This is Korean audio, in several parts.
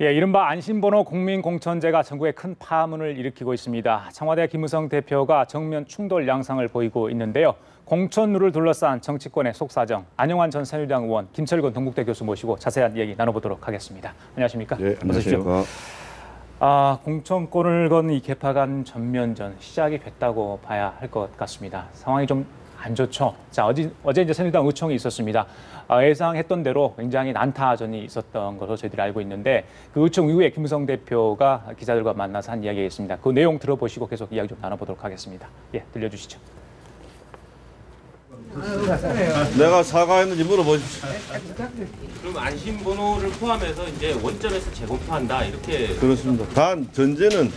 예, 이른바 안심번호 국민공천제가 전국에 큰 파문을 일으키고 있습니다. 청와대 김무성 대표가 정면 충돌 양상을 보이고 있는데요. 공천룰을 둘러싼 정치권의 속사정, 안영환 전 새누리당 의원, 김철근 동국대 교수 모시고 자세한 얘기 나눠보도록 하겠습니다. 안녕하십니까? 네, 안녕하십니까. 공천권을 건 이 개파간 전면전 시작이 됐다고 봐야 할 것 같습니다. 상황이 좀 안 좋죠. 자, 어제 이제 새누리당 의총이 있었습니다. 예상했던 대로 굉장히 난타전이 있었던 것으로 저희들이 알고 있는데 그 의총 이후에 김무성 대표가 기자들과 만나서 한 이야기가 있습니다. 그 내용 들어보시고 계속 이야기 좀 나눠보도록 하겠습니다. 예, 들려주시죠. 내가 사과했는지 물어보십시오. 그럼 안심번호를 포함해서 이제 원점에서 재검토한다 이렇게. 그렇습니다. 단 전제는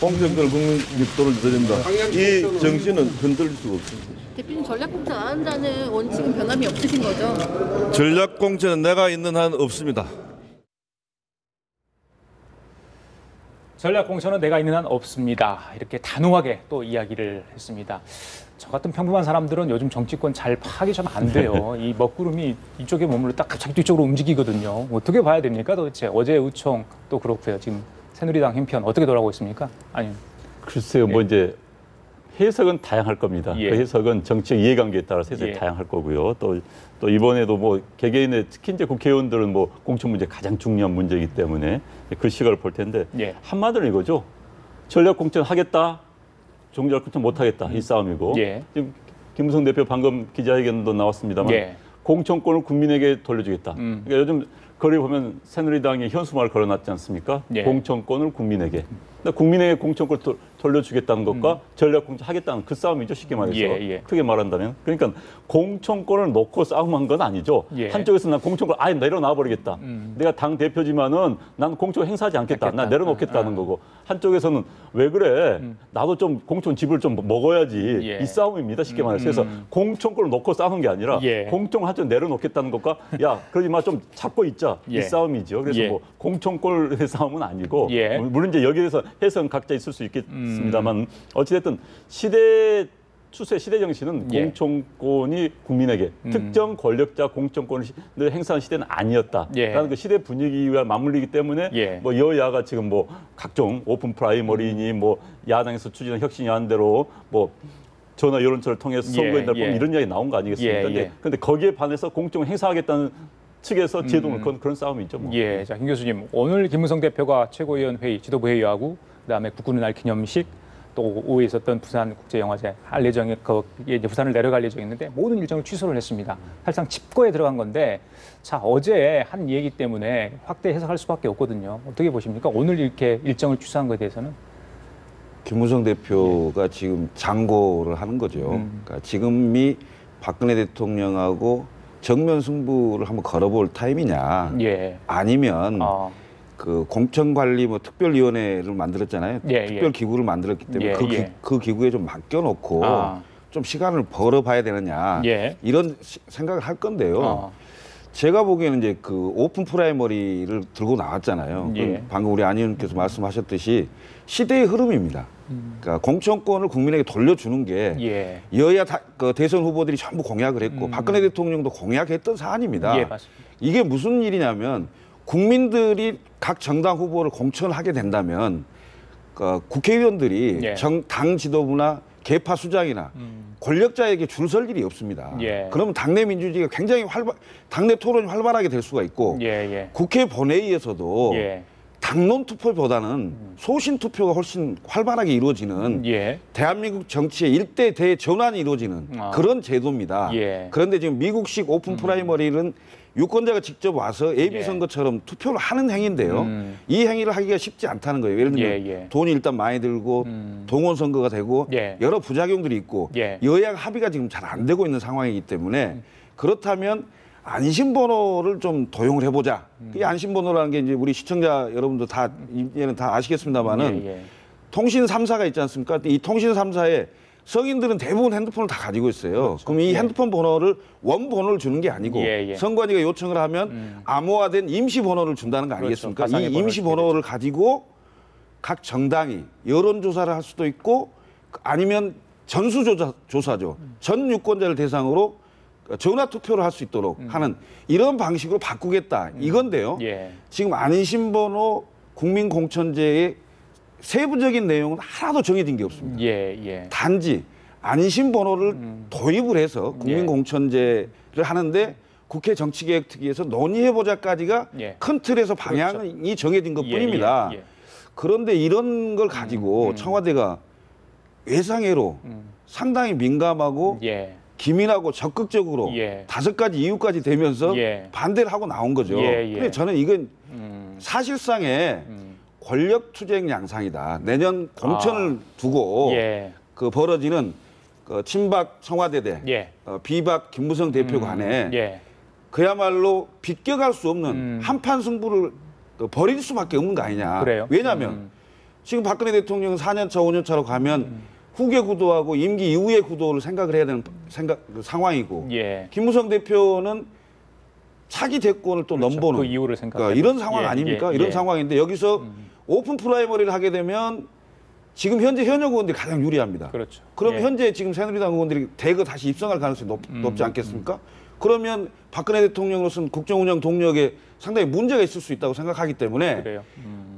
공정권 국민립도를 드린다. 이 정신은 흔들릴 수가 없습니다. 대표님 전략공천 안 한다는 원칙은 변함이 없으신 거죠? 전략공천은 내가 있는 한 없습니다. 전략공천은 내가 있는 한 없습니다. 이렇게 단호하게 또 이야기를 했습니다. 저 같은 평범한 사람들은 요즘 정치권 잘 파악이 좀 안 돼요. 이 먹구름이 이쪽에 머물러 딱 갑자기 뒤쪽으로 움직이거든요. 어떻게 봐야 됩니까 도대체? 어제 의총 또 그렇고요. 지금 새누리당 형편 어떻게 돌아가고 있습니까? 아니면 글쎄요, 뭐 이제 해석은 다양할 겁니다. 예. 그 해석은 정치적 이해관계에 따라서 해석이 예. 다양할 거고요. 또 이번에도 뭐 개개인의 특히 이제 국회의원들은 뭐 공천 문제 가장 중요한 문제이기 때문에 그 시각을 볼 텐데 예. 한마디로 이거죠. 전략 공천 하겠다, 종전략 공천 못 하겠다 이 싸움이고 예. 지금 김무성 대표 방금 기자회견도 나왔습니다만 예. 공천권을 국민에게 돌려주겠다. 그러니까 요즘 거리 보면 새누리당이 현수막을 걸어놨지 않습니까? 예. 공천권을 국민에게. 근데 국민에게 공천권을 돌려주겠다는 것과 전략 공천 하겠다는 그 싸움이죠. 쉽게 말해서. 예. 크게 말한다면. 그러니까 공천권을 놓고 싸움한 건 아니죠. 예. 한쪽에서 난 공천권 아예 내려놔 버리겠다. 내가 당 대표지만은 난 공천 행사하지 않겠다. 난 내려놓겠다는 거고. 한쪽에서는 왜 그래? 나도 좀 공천 집을 좀 먹어야지. 예. 이 싸움입니다. 쉽게 말해서. 그래서 공천권을 놓고 싸우는 게 아니라 예. 공천을 한쪽 내려놓겠다는 것과 야, 그러지 마 좀 잡고 있자. 예. 이 싸움이죠. 그래서 예. 뭐 공천권의 싸움은 아니고 예. 물론 이제 여기에 대해서 해석은 각자 있을 수 있겠습니다만 어찌됐든 시대 추세, 시대 정신은 예. 공천권이 국민에게 특정 권력자 공천권을 행사한 시대는 아니었다라는 예. 그 시대 분위기와 맞물리기 때문에 예. 뭐 여야가 지금 뭐 각종 오픈 프라이머리니 뭐 야당에서 추진한 혁신안대로 뭐 전화 여론조사를 통해서 선거인들 보면 이런 이야기 나온 거 아니겠습니까? 그런데 거기에 반해서 공천을 행사하겠다는 측에서 제동을 건 그런 싸움이죠. 뭐. 예, 자, 김 교수님, 오늘 김무성 대표가 최고위원 회의, 지도부 회의하고 그다음에 국군의 날 기념식 또 오후에 있었던 부산 국제영화제 할 예정에 이제 부산을 내려갈 예정이었는데 모든 일정을 취소를 했습니다. 사실상 칩거에 들어간 건데 자 어제 한 얘기 때문에 확대 해석할 수밖에 없거든요. 어떻게 보십니까? 오늘 이렇게 일정을 취소한 것에 대해서는? 김무성 대표가 지금 장고를 하는 거죠. 그러니까 지금이 박근혜 대통령하고 정면 승부를 한번 걸어볼 타임이냐, 예. 아니면 그 공천관리 뭐 특별위원회를 만들었잖아요. 특별기구를 만들었기 때문에 그 기구에 좀 맡겨놓고 좀 시간을 벌어봐야 되느냐 이런 생각을 할 건데요. 제가 보기에는 이제 그 오픈 프라이머리를 들고 나왔잖아요. 방금 우리 안 의원님께서 말씀하셨듯이 시대의 흐름입니다. 그러니까 공천권을 국민에게 돌려주는 게 여야 그 대선 후보들이 전부 공약을 했고 박근혜 대통령도 공약했던 사안입니다. 이게 무슨 일이냐면 국민들이 각 정당 후보를 공천하게 된다면 국회의원들이 당 지도부나 개파 수장이나 권력자에게 줄 설 일이 없습니다. 그러면 당내 민주주의가 굉장히 당내 토론이 활발하게 될 수가 있고 국회 본회의에서도 당론 투표보다는 소신 투표가 훨씬 활발하게 이루어지는 대한민국 정치의 일대 대전환이 이루어지는 그런 제도입니다. 그런데 지금 미국식 오픈 프라이머리는 유권자가 직접 와서 예비선거처럼 투표를 하는 행위인데요. 이 행위를 하기가 쉽지 않다는 거예요. 예를 들면 돈이 일단 많이 들고 동원 선거가 되고 여러 부작용들이 있고 여야가 합의가 지금 잘 안 되고 있는 상황이기 때문에 그렇다면 안심번호를 좀 도용을 해보자. 이 안심번호라는 게 이제 우리 시청자 여러분도 다 이제는 다 아시겠습니다만은 통신 3사가 있지 않습니까? 이 통신 3사에 성인들은 대부분 핸드폰을 다 가지고 있어요. 그럼 이 핸드폰 번호를 원번호를 주는 게 아니고 선관위가 요청을 하면 암호화된 임시번호를 준다는 거 아니겠습니까? 이 임시번호를 가지고 각 정당이 여론조사를 할 수도 있고 아니면 전수조사죠. 전 유권자를 대상으로 전화 투표를 할 수 있도록 하는 이런 방식으로 바꾸겠다 이건데요. 예. 지금 안심번호 국민공천제의 세부적인 내용은 하나도 정해진 게 없습니다. 예, 예. 단지 안심번호를 도입을 해서 국민공천제를 하는데 국회 정치개혁특위에서 논의해보자까지가 예. 큰 틀에서 방향이 그렇죠. 정해진 것뿐입니다. 예, 예, 예. 그런데 이런 걸 가지고 청와대가 외상회로 상당히 민감하고 예. 기민하고 적극적으로 예. 5가지 이유까지 되면서 예. 반대를 하고 나온 거죠. 예, 예. 근데 저는 이건 사실상의 권력 투쟁 양상이다. 내년 공천을 두고 예. 그 벌어지는 그 친박 청와대 대 예. 비박 김무성 대표 간에 예. 그야말로 비껴갈 수 없는 한판 승부를 벌일 수밖에 없는 거 아니냐. 그래요? 왜냐하면 지금 박근혜 대통령은 4년 차, 5년 차로 가면 후계 구도하고 임기 이후의 구도를 생각을 해야 되는 상황이고 예. 김무성 대표는 차기 대권을 또 그렇죠. 넘보는 그 이유를 생각해. 그러니까 이런 상황 예, 아닙니까? 예, 이런 예. 상황인데 여기서 오픈 프라이머리를 하게 되면 지금 현재 현역 의원들이 가장 유리합니다. 그렇죠. 그럼 예. 현재 지금 새누리당 의원들이 대거 다시 입성할 가능성이 높지 않겠습니까? 그러면 박근혜 대통령으로서는 국정운영 동력에 상당히 문제가 있을 수 있다고 생각하기 때문에 그래요.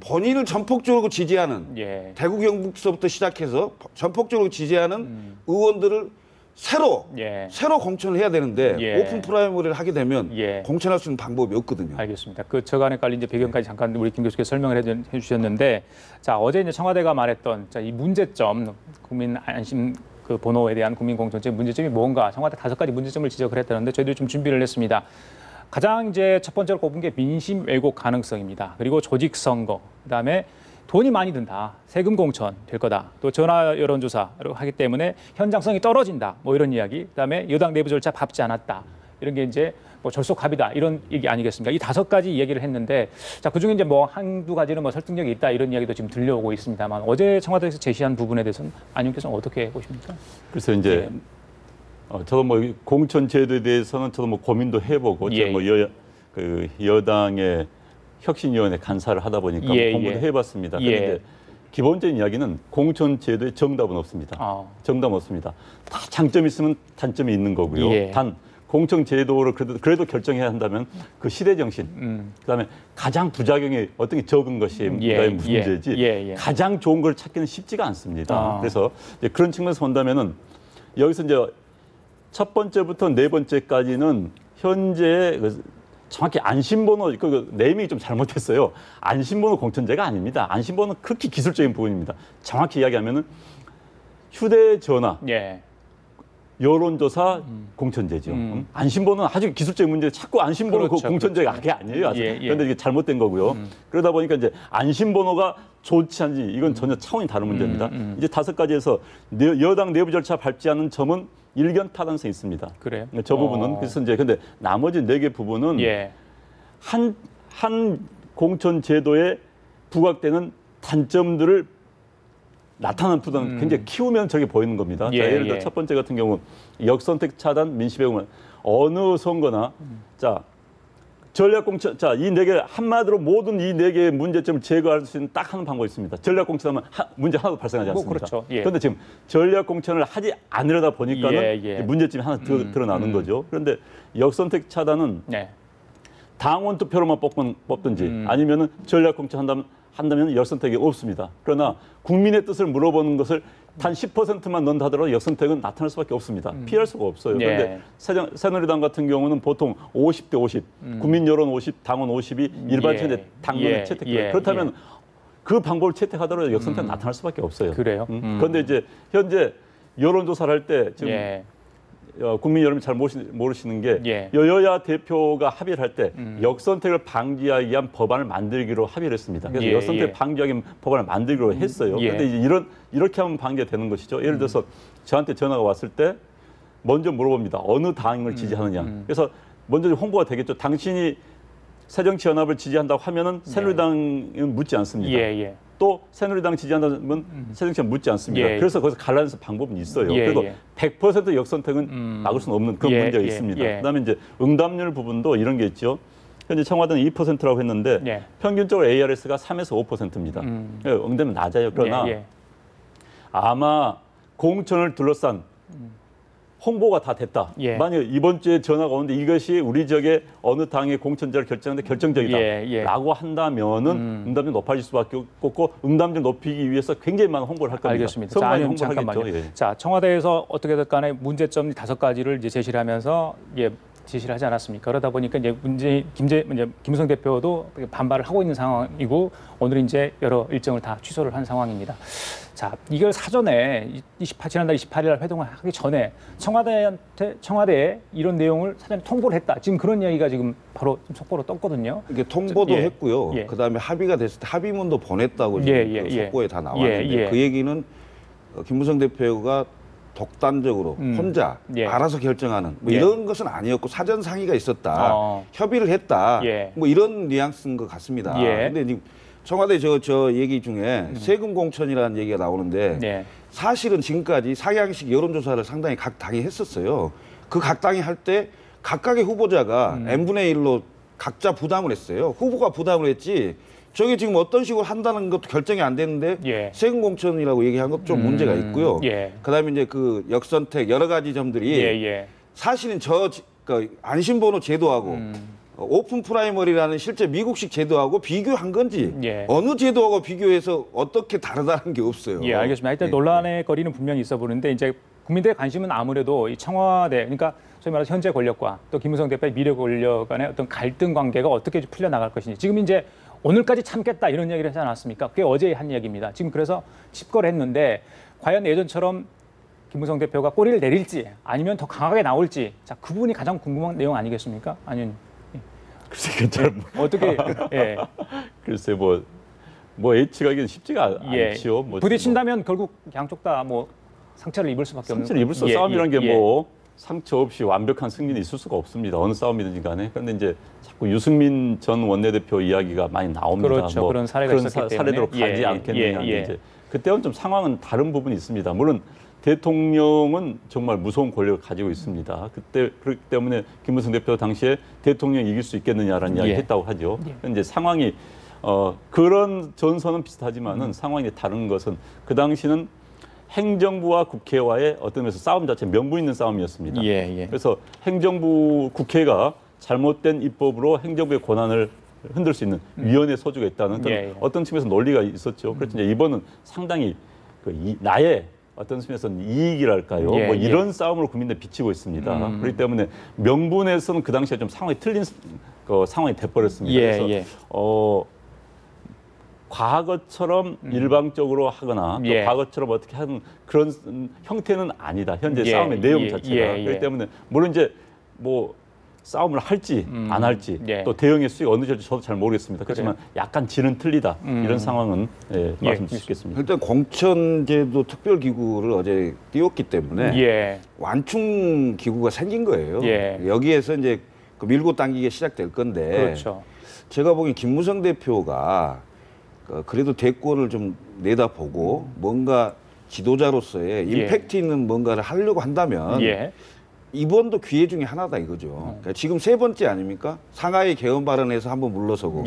본인을 전폭적으로 지지하는 예. 대구 경북서부터 시작해서 전폭적으로 지지하는 의원들을 새로 공천을 해야 되는데 예. 오픈 프라이머리를 하게 되면 예. 공천할 수 있는 방법이 없거든요. 알겠습니다. 그 저간에 깔린 이제 배경까지 잠깐 우리 김 교수께서 설명을 해주셨는데, 자 어제 이제 청와대가 말했던 자, 이 문제점, 국민 안심 그 번호에 대한 국민공천제 문제점이 뭔가 청와대 5가지 문제점을 지적을 했다는데 저희들이 좀 준비를 했습니다. 가장 이제 첫 번째로 꼽은 게 민심 왜곡 가능성입니다. 그리고 조직 선거, 그다음에 돈이 많이 든다, 세금 공천 될 거다, 또 전화 여론조사를 하기 때문에 현장성이 떨어진다, 뭐 이런 이야기, 그다음에 여당 내부 절차 밟지 않았다, 이런 게 이제 뭐 절속합의다 이런 얘기 아니겠습니까? 이 5가지 얘기를 했는데, 자 그중에 이제 뭐 한두 가지는 뭐 설득력이 있다 이런 이야기도 지금 들려오고 있습니다만 어제 청와대에서 제시한 부분에 대해서는 안 의원께서는 어떻게 보십니까? 그래서 이제 저도 뭐 공천 제도에 대해서는 저도 뭐 고민도 해보고 뭐 여당의 혁신위원회 간사를 하다 보니까 공부도 해봤습니다. 그런데 이제 기본적인 이야기는 공천 제도에 정답은 없습니다. 정답은 없습니다. 다 장점이 있으면 단점이 있는 거고요. 단 공천 제도를 그래도 결정해야 한다면 그 시대 정신, 그다음에 가장 부작용이 어떤 게 적은 것이 문제지 가장 좋은 걸 찾기는 쉽지가 않습니다. 그래서 이제 그런 측면에서 본다면은 여기서 이제 첫 번째부터 네 번째까지는 현재 정확히 안심번호 그 네이밍이 좀 잘못됐어요. 안심번호 공천제가 아닙니다. 안심번호는 극히 기술적인 부분입니다. 정확히 이야기하면은 휴대전화, 여론조사 공천제죠. 안심번호는 아주 기술적인 문제. 자꾸 안심번호 그렇죠, 공천제가 그게 아니에요. 그런데 이게 잘못된 거고요. 그러다 보니까 이제 안심번호가 좋지 않지 이건 전혀 차원이 다른 문제입니다. 이제 5가지에서 여당 내부 절차 밟지 않은 점은 일견 타당성이 있습니다. 그래요? 저 부분은 그래서 이제 근데 나머지 4개 부분은 한 공천 제도에 부각되는 단점들을 나타나는 부분은 굉장히 키우면 저게 보이는 겁니다. 자, 예를 들어 첫 번째 같은 경우 역선택 차단 민심배우면 어느 선거나 자 전략공천 자 이 4개 한마디로 모든 이 4개의 문제점을 제거할 수 있는 딱 하는 방법이 있습니다. 전략공천하면 문제 하나도 발생하지 않습니다. 그렇죠. 그런데 지금 전략공천을 하지 않으려다 보니까는 문제점이 하나 드러나는 거죠. 그런데 역선택 차단은 당원 투표로만 뽑든지 아니면은 전략공천 한다면 역선택이 없습니다. 그러나 국민의 뜻을 물어보는 것을 단 10%만 넣는다 하더라도 역선택은 나타날 수밖에 없습니다. 피할 수가 없어요. 그런데 새누리당 같은 경우는 보통 50대 50, 국민 여론 50, 당원 50이 일반적인 당론을 채택해요. 그렇다면 그 방법을 채택하더라도 역선택은 나타날 수밖에 없어요. 그래요? 그런데 이제 현재 여론조사를 할 때 지금 국민 여러분이 잘 모르시는 게 여야 대표가 합의를 할 때 역선택을 방지하기 위한 법안을 만들기로 합의를 했습니다. 그래서 역선택 방지하기 위한 법안을 만들기로 했어요. 그런데 이제 이렇게 하면 방지가 되는 것이죠. 예를 들어서 저한테 전화가 왔을 때 먼저 물어봅니다. 어느 당을 지지하느냐. 그래서 먼저 홍보가 되겠죠. 당신이 새정치연합을 지지한다고 하면은 새누리당은 묻지 않습니다. 또 새누리당 지지한다면 새정치연 묻지 않습니다. 그래서 거기서 갈라내서 방법은 있어요. 그래도 100% 역선택은 막을 수는 없는 그런 문제가 있습니다. 그다음에 이제 응답률 부분도 이런 게 있죠. 현재 청와대는 2%라고 했는데 평균적으로 ARS가 3에서 5%입니다. 응답은 낮아요. 그러나 아마 공천을 둘러싼 홍보가 다 됐다. 예. 만약 이번 주에 전화가 오는데 이것이 우리 지역의 어느 당의 공천자를 결정하는데 결정적이다. 라고 한다면은 응답률이 높아질 수밖에 없고 응답률 높이기 위해서 굉장히 많은 홍보를 할 겁니다. 알겠습니다. 자, 아니면 잠깐만요. 예. 자, 청와대에서 어떻게든 간에 문제점 5가지를 이제 제시를 하면서 지시를 하지 않았습니까? 그러다 보니까 이제 김무성 대표도 반발을 하고 있는 상황이고 오늘 이제 여러 일정을 다 취소를 한 상황입니다. 자, 이걸 사전에 지난달 28일 날 회동을 하기 전에 청와대에 이런 내용을 사전에 통보를 했다. 지금 그런 이야기가 지금 바로 속보로 떴거든요. 이게 통보도 했고요. 그다음에 합의가 됐을 때 합의문도 보냈다고 지금 속보에 다 나왔는데 그 얘기는 김무성 대표가 독단적으로 혼자 알아서 결정하는 뭐 이런 것은 아니었고 사전 상의가 있었다. 협의를 했다. 뭐 이런 뉘앙스인 것 같습니다. 근데 지금 청와대 저 얘기 중에 세금 공천이라는 얘기가 나오는데 사실은 지금까지 상향식 여론조사를 상당히 각 당이 했었어요. 그 각 당이 할 때 각각의 후보자가 n분의 1로 각자 부담을 했어요. 후보가 부담을 했지 저게 지금 어떤 식으로 한다는 것도 결정이 안 됐는데 세금 공천이라고 얘기한 것도 좀 문제가 있고요. 그다음에 이제 그 역선택 여러 가지 점들이 사실은 그 안심번호 제도하고 오픈 프라이머리라는 실제 미국식 제도하고 비교한 건지 어느 제도하고 비교해서 어떻게 다르다는 게 없어요. 알겠습니다. 일단 논란의 거리는 분명히 있어 보는데 이제 국민들의 관심은 아무래도 이 청와대, 그러니까 소위 말해서 현재 권력과 또 김무성 대표의 미래 권력 간의 어떤 갈등 관계가 어떻게 풀려 나갈 것인지. 지금 이제 오늘까지 참겠다 이런 얘기를 하지 않았습니까? 그게 어제 한 얘기입니다. 지금 그래서 집거를 했는데 과연 예전처럼 김무성 대표가 꼬리를 내릴지 아니면 더 강하게 나올지, 자, 그 부분이 가장 궁금한 내용 아니겠습니까? 아니면 글쎄, 잘 어떻게 글쎄 뭐 예측하기는 쉽지가 않지요. 부딪힌다면 결국 양쪽 다 뭐 상처를 입을 수밖에 없는. 상처를 입을 수 싸움이라는 게 뭐 상처 없이 완벽한 승리는 있을 수가 없습니다. 어느 싸움이든지 간에. 그런데 이제 자꾸 유승민 전 원내대표 이야기가 많이 나옵니다. 그렇죠. 뭐 그런 사례가 있었기 때문에. 사례대로 가지 않겠느냐. 이제 그때와는 좀 상황은 다른 부분이 있습니다. 물론 대통령은 정말 무서운 권력을 가지고 있습니다. 그렇기 때문에 김무성 대표 당시에 대통령이 이길 수 있겠느냐라는 이야기를 했다고 하죠. 그런데 상황이 그런 전선은 비슷하지만은 상황이 다른 것은 그 당시는 행정부와 국회와의 어떤 면에서 싸움 자체 명분 있는 싸움이었습니다. 그래서 행정부 국회가 잘못된 입법으로 행정부의 권한을 흔들 수 있는 위헌의 소지가 있다는 어떤 측면에서 논리가 있었죠. 그래서 이제 이번은 상당히 나의 어떤 측면에서는 이익이랄까요. 뭐 이런 싸움으로 국민들 비치고 있습니다. 그렇기 때문에 명분에서는 그 당시에 좀 상황이 틀린 상황이 돼버렸습니다. 그래서 과거처럼 일방적으로 하거나 또 과거처럼 어떻게 하는 그런 형태는 아니다. 현재 싸움의 내용 자체가. 그렇기 때문에 물론 이제 뭐 싸움을 할지 안 할지 또 대응의 수위가 어느 정도 저도 잘 모르겠습니다. 그렇지만 약간 질은 틀리다. 이런 상황은 말씀드릴 수 있겠습니다. 일단 공천제도 특별기구를 어제 띄웠기 때문에 완충 기구가 생긴 거예요. 여기에서 이제 그 밀고 당기게 시작될 건데 제가 보기엔 김무성 대표가 그래도 대권을 좀 내다보고 뭔가 지도자로서의 임팩트 있는 뭔가를 하려고 한다면 이번도 기회 중에 하나다 이거죠. 그러니까 지금 3번째 아닙니까? 상하이 개헌 발언에서 한번 물러서고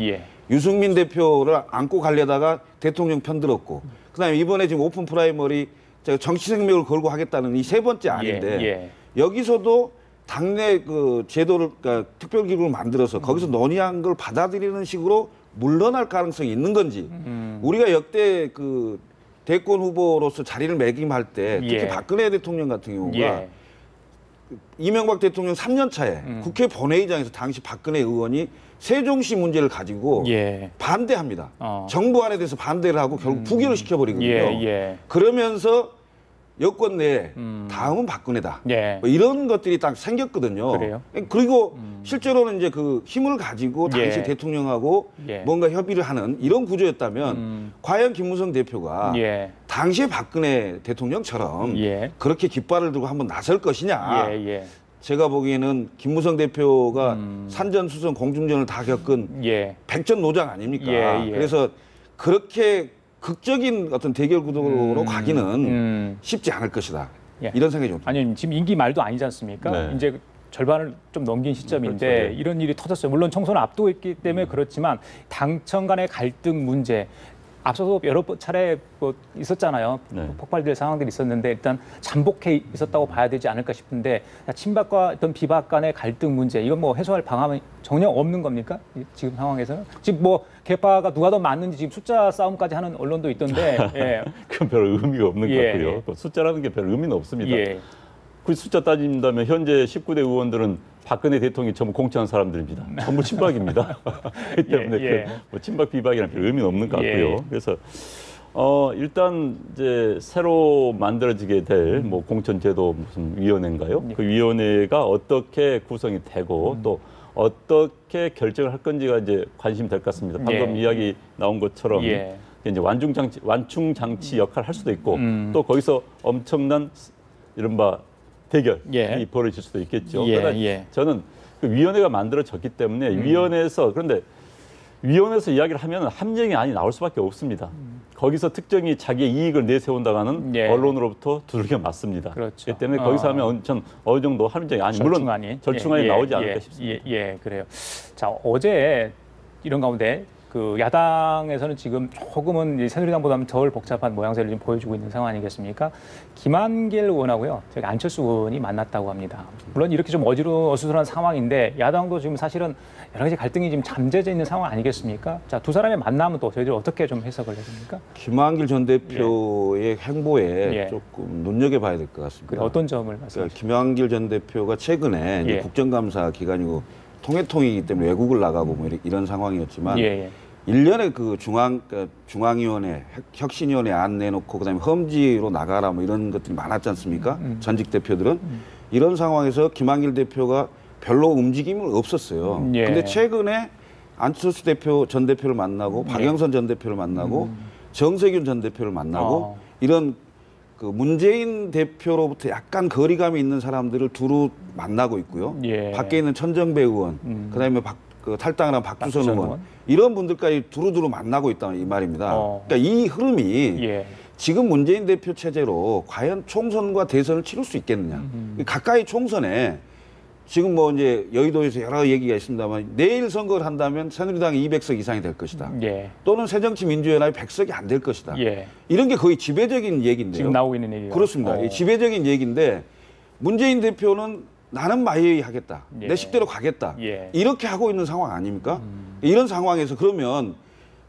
유승민 대표를 안고 가려다가 대통령 편들었고 그다음에 이번에 지금 오픈 프라이머리 정치 생명을 걸고 하겠다는 이 3번째 아닌데 여기서도 당내 그 제도를 그러니까 특별기구를 만들어서 거기서 논의한 걸 받아들이는 식으로 물러날 가능성이 있는 건지 우리가 역대 그 대권 후보로서 자리를 매김할 때 특히 박근혜 대통령 같은 경우가 이명박 대통령 3년 차에 국회 본회의장에서 당시 박근혜 의원이 세종시 문제를 가지고 반대합니다. 정부 안에 대해서 반대를 하고 결국 부결을 시켜버리거든요. 그러면서 여권 내에 다음은 박근혜다. 뭐 이런 것들이 딱 생겼거든요. 그리고 실제로는 이제 그 힘을 가지고 당시 대통령하고 뭔가 협의를 하는 이런 구조였다면 과연 김무성 대표가 당시에 박근혜 대통령처럼 그렇게 깃발을 들고 한번 나설 것이냐. 제가 보기에는 김무성 대표가 산전수전 공중전을 다 겪은 백전노장 아닙니까? 그래서 그렇게 극적인 어떤 대결 구도로 가기는 쉽지 않을 것이다. 이런 생각이 좀 듭니다. 아니 지금 임기 말도 아니지 않습니까? 이제 절반을 좀 넘긴 시점인데 이런 일이 터졌어요. 물론 총선을 앞두고 있기 때문에 그렇지만 당청 간의 갈등 문제, 앞서도 여러 차례 뭐 있었잖아요. 네. 폭발될 상황들이 있었는데 일단 잠복해 있었다고 봐야 되지 않을까 싶은데 친박과 어떤 비박 간의 갈등 문제 이건 뭐 해소할 방안은 전혀 없는 겁니까? 지금 상황에서는 지금 뭐 개파가 누가 더 많은지 지금 숫자 싸움까지 하는 언론도 있던데 예. 그건 별 의미가 없는 것 예, 같고요. 예. 그 숫자라는 게 별 의미는 없습니다. 예. 그 숫자 따진다면 현재 19대 의원들은 박근혜 대통령이 전부 공천한 사람들입니다. 전부 친박입니다. 그렇기 때문에 예. 뭐 친박 비박이라는 별 의미는 없는 것 같고요. 예. 그래서 일단 이제 새로 만들어지게 될 뭐 공천제도 무슨 위원회인가요? 그 위원회가 어떻게 구성이 되고 또 어떻게 결정을 할 건지가 이제 관심이 될 것 같습니다. 방금 이야기 나온 것처럼 이제 완충 장치 역할을 할 수도 있고 또 거기서 엄청난 이른바 대결이 벌어질 수도 있겠죠. 그러나 저는 그 위원회가 만들어졌기 때문에 그런데 위원회에서 이야기를 하면 함정이 많이 나올 수밖에 없습니다. 거기서 특정이 자기의 이익을 내세운다가는 언론으로부터 두들겨 맞습니다. 그렇죠. 그렇기 때문에 거기서 하면 전 어느 정도 함정이 물론 절충안이 나오지 않을까 싶습니다. 그래요. 자, 어제 이런 가운데 그 야당에서는 지금 조금은 새누리당보다는 덜 복잡한 모양새를 좀 보여주고 있는 상황 아니겠습니까? 김한길 의원하고요, 저기 안철수 의원이 만났다고 합니다. 물론 이렇게 좀 어수선한 상황인데 야당도 지금 사실은 여러 가지 갈등이 지금 잠재져 있는 상황 아니겠습니까? 자, 두 사람의 만남은 또 저희들 어떻게 좀 해석을 해야 됩니까? 김한길 전 대표의 행보에 조금 눈여겨봐야 될 것 같습니다. 그래, 어떤 점을 말씀하십니까? 그러니까 김한길 전 대표가 최근에 이제 국정감사 기간이고 통해통이기 때문에 외국을 나가고 뭐 이런 상황이었지만 1년에 그 중앙위원회, 혁신위원회 안 내놓고 그다음에 험지로 나가라 뭐 이런 것들이 많았지 않습니까? 전직 대표들은 이런 상황에서 김한길 대표가 별로 움직임은 없었어요. 근데 최근에 안철수 전 대표를 만나고 박영선 전 대표를 만나고 정세균 전 대표를 만나고 이런 그 문재인 대표로부터 약간 거리감이 있는 사람들을 두루 만나고 있고요. 밖에 있는 천정배 의원, 그다음에 탈당을 한 박주선 의원 이런 분들까지 두루두루 만나고 있다 이 말입니다. 그러니까 이 흐름이 지금 문재인 대표 체제로 과연 총선과 대선을 치를 수 있겠느냐. 가까이 총선에 지금 뭐 이제 여의도에서 여러 얘기가 있습니다만 내일 선거를 한다면 새누리당이 200석 이상이 될 것이다. 또는 새정치민주연합이 100석이 안 될 것이다. 이런 게 거의 지배적인 얘기인데요. 지금 나오고 있는 얘기가. 그렇습니다. 지배적인 얘기인데 문재인 대표는 나는 마이웨이 하겠다. 내 식대로 가겠다. 이렇게 하고 있는 상황 아닙니까? 이런 상황에서 그러면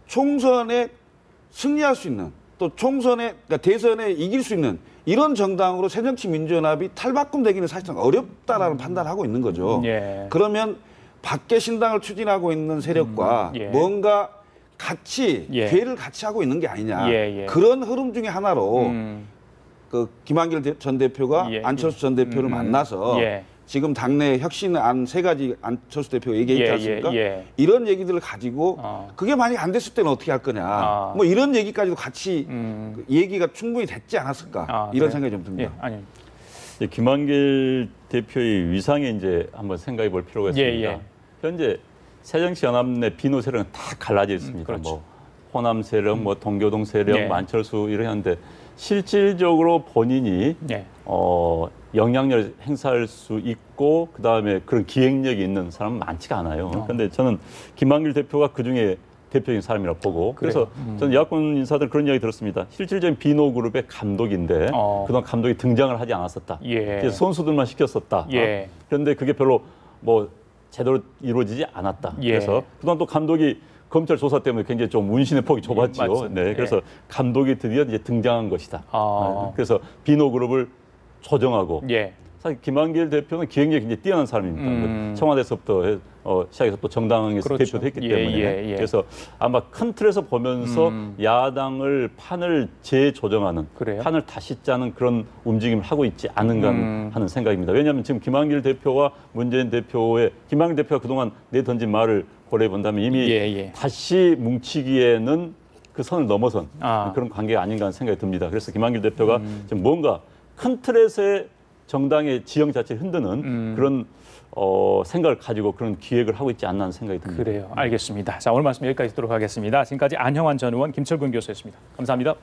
총선에 승리할 수 있는 또 총선에 그러니까 대선에 이길 수 있는 이런 정당으로 새정치민주연합이 탈바꿈되기는 사실상 어렵다라는 판단을 하고 있는 거죠. 그러면 밖에 신당을 추진하고 있는 세력과 뭔가 같이 기회를 같이 하고 있는 게 아니냐. 그런 흐름 중에 하나로 그 김한길 전 대표가 안철수 전 대표를 만나서 지금 당내 혁신안 3가지 안철수 대표가 얘기했지 않습니까? 이런 얘기들을 가지고 그게 만약에 안 됐을 때는 어떻게 할 거냐. 뭐 이런 얘기까지도 같이 얘기가 충분히 됐지 않았을까. 이런 생각이 좀 듭니다. 김한길 대표의 위상에 이제 한번 생각해 볼 필요가 있습니다. 현재 새정치연합 내 비노 세력은 다 갈라져 있습니다. 뭐 호남 세력, 뭐 동교동 세력, 안철수 이러는데 실질적으로 본인이 영향력을 행사할 수 있고 그다음에 그런 기획력이 있는 사람은 많지가 않아요. 그런데 저는 김한길 대표가 그중에 대표적인 사람이라고 보고 그래서 저는 여야권 인사들 그런 이야기 들었습니다. 실질적인 비노 그룹의 감독인데 그동안 감독이 등장을 하지 않았었다. 그래서 선수들만 시켰었다. 그런데 그게 별로 뭐 제대로 이루어지지 않았다. 그래서 그동안 또 감독이 검찰 조사 때문에 굉장히 좀 운신의 폭이 좁았죠. 그래서 감독이 드디어 이제 등장한 것이다. 그래서 비노 그룹을 조정하고 사실 김한길 대표는 기획력이 굉장히 뛰어난 사람입니다. 청와대에서부터 시작해서 또 정당에서 대표도 했기 때문에 그래서 아마 큰 틀에서 보면서 야당을 판을 재조정하는 판을 다시 짜는 그런 움직임을 하고 있지 않은가 하는 생각입니다. 왜냐하면 지금 김한길 대표와 문재인 대표의 김한길 대표가 그동안 내던진 말을 고려해 본다면 이미 다시 뭉치기에는 그 선을 넘어선 그런 관계가 아닌가 하는 생각이 듭니다. 그래서 김한길 대표가 지금 뭔가 큰 틀에서의 정당의 지형 자체를 흔드는 그런 생각을 가지고 그런 기획을 하고 있지 않나 하는 생각이 듭니다. 그래요. 알겠습니다. 자, 오늘 말씀 여기까지 듣도록 하겠습니다. 지금까지 안형환 전 의원, 김철근 교수였습니다. 감사합니다.